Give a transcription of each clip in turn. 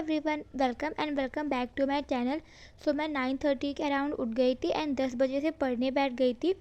Everyone, welcome back to my channel. So मैं 9:30 के around उठ गई थी एंड 10 बजे से पढ़ने बैठ गई थी।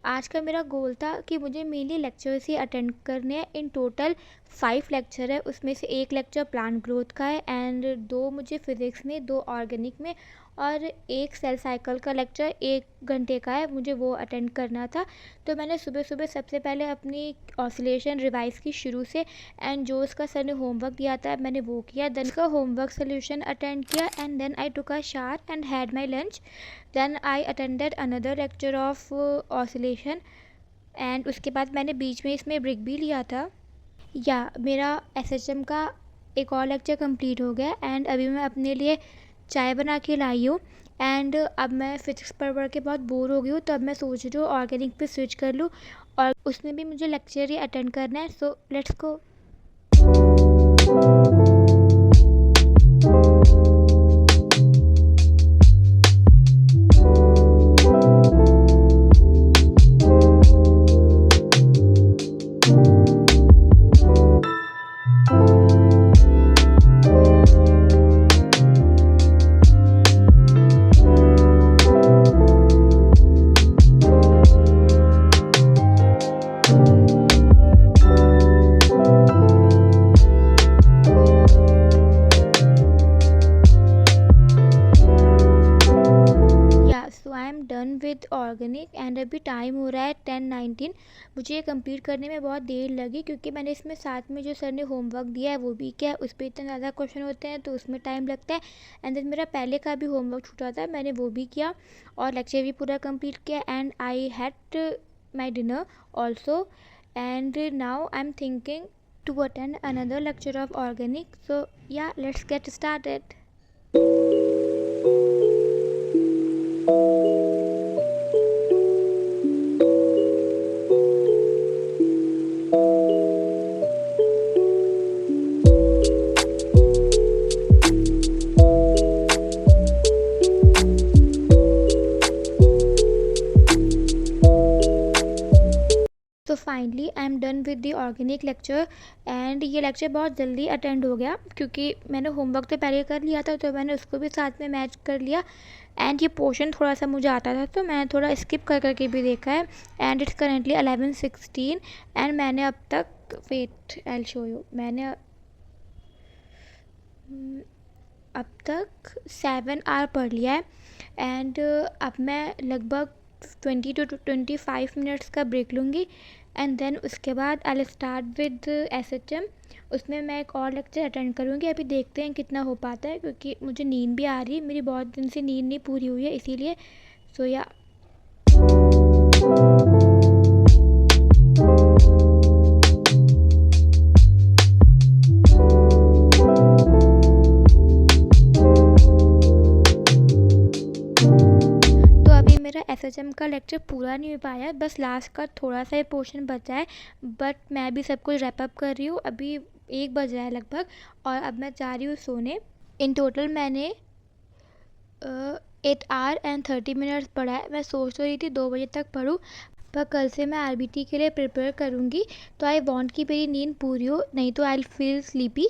आज का मेरा गोल था कि मुझे मेनली लेक्चर्स ही अटेंड करने हैं। इन टोटल 5 लेक्चर है, उसमें से एक लेक्चर प्लांट ग्रोथ का है एंड 2 मुझे फिज़िक्स में, 2 ऑर्गेनिक में और एक सेल साइकिल का लेक्चर 1 घंटे का है, मुझे वो अटेंड करना था। तो मैंने सुबह सुबह सबसे पहले अपनी ऑसिलेशन रिवाइज़ की शुरू से एंड जो उसका सर ने होमवर्क दिया था मैंने वो किया। देन का होमवर्क सोल्यूशन अटेंड किया and then I took a shower and had my lunch. Then I attended another lecture of oscillation and उसके बाद मैंने बीच में इसमें ब्रेक भी लिया था। या मेरा एसएचएम का एक और लेक्चर कंप्लीट हो गया एंड अभी मैं अपने लिए चाय बना के लाई हूँ एंड अब मैं फिजिक्स पढ़ के बहुत बोर हो गई हूँ, तो अब मैं सोच रही हूँ ऑर्गेनिक पे स्विच कर लूँ और उसमें भी मुझे लेक्चर ही अटेंड करना है। So let's go. So I am done with organic and अभी टाइम हो रहा है 10:19। मुझे ये कंप्लीट करने में बहुत देर लगी क्योंकि मैंने इसमें साथ में जो सर ने होमवर्क दिया है वो भी किया है। उस पर इतने ज़्यादा क्वेश्चन होते हैं तो उसमें टाइम लगता है एंड देन मेरा पहले का भी होमवर्क छूटा था, मैंने वो भी किया और लेक्चर भी पूरा कंप्लीट किया and I had my dinner also and now I am thinking to attend another lecture of organic. So yeah let's get started. तो finally I am done with the organic lecture and ये lecture बहुत जल्दी attend हो गया क्योंकि मैंने homework तो पहले कर लिया था तो मैंने उसको भी साथ में मैच कर लिया एंड ये पोर्शन थोड़ा सा मुझे आता था तो मैंने थोड़ा स्किप कर करके भी देखा है एंड इट्स करेंटली 11:16 एंड मैंने अब तक wait I will show you, मैंने अब तक 7 आवर पढ़ लिया है एंड अब मैं लगभग 20 to 25 मिनट्स का ब्रेक लूँगी एंड देन उसके बाद I will start with SHM. उसमें मैं एक और लेक्चर अटेंड करूँगी। अभी देखते हैं कितना हो पाता है क्योंकि मुझे नींद भी आ रही है, मेरी बहुत दिन से नींद नहीं पूरी हुई है इसीलिए। सो या तो अभी मेरा एसएचएम का लेक्चर पूरा नहीं हो पाया, बस लास्ट का थोड़ा सा ही पोर्शन बचा है बट मैं भी सब कुछ रैप अप कर रही हूँ। अभी 1 बज रहा है लगभग और अब मैं जा रही हूँ सोने। इन टोटल मैंने 8 आवर एंड 30 मिनट्स पढ़ा है। मैं सोच तो रही थी 2 बजे तक पढूं पर कल से मैं आरबीटी के लिए प्रिपेयर करूँगी तो आई वांट कि मेरी नींद पूरी हो, नहीं तो आई विल फील स्लीपी।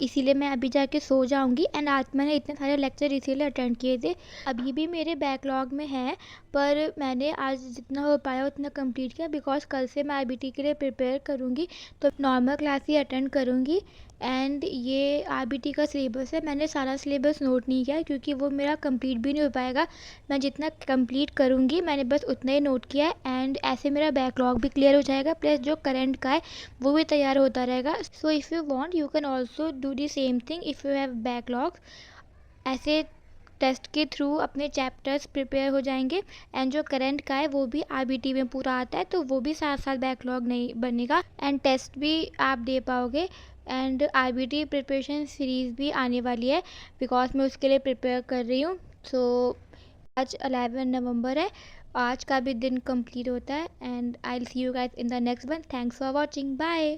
इसीलिए मैं अभी जाके सो जाऊंगी एंड आज मैंने इतने सारे लेक्चर इसीलिए अटेंड किए थे। अभी भी मेरे बैकलॉग में हैं पर मैंने आज जितना हो पाया उतना कंप्लीट किया बिकॉज कल से मैं आरबीटी के लिए प्रिपेयर करूँगी तो नॉर्मल क्लास ही अटेंड करूँगी। एंड ये आरबीटी का सिलेबस है, मैंने सारा सिलेबस नोट नहीं किया क्योंकि वो मेरा कंप्लीट भी नहीं हो पाएगा। मैं जितना कंप्लीट करूँगी मैंने बस उतना ही नोट किया है एंड ऐसे मेरा बैकलॉग भी क्लियर हो जाएगा प्लस जो करंट का है वो भी तैयार होता रहेगा। So if you want you can also do the same thing if you have backlog. ऐसे टेस्ट के थ्रू अपने चैप्टर्स प्रिपेयर हो जाएंगे एंड जो करंट का है वो भी आरबीटी में पूरा आता है तो वो भी साथ साथ बैकलॉग नहीं बनेगा एंड टेस्ट भी आप दे पाओगे। एंड आरबीटी प्रिपरेशन सीरीज़ भी आने वाली है बिकॉज मैं उसके लिए प्रिपेयर कर रही हूँ। सो आज 11 नवंबर है, आज का भी दिन कंप्लीट होता है and I will see you guys in the next one. Thanks for watching, bye.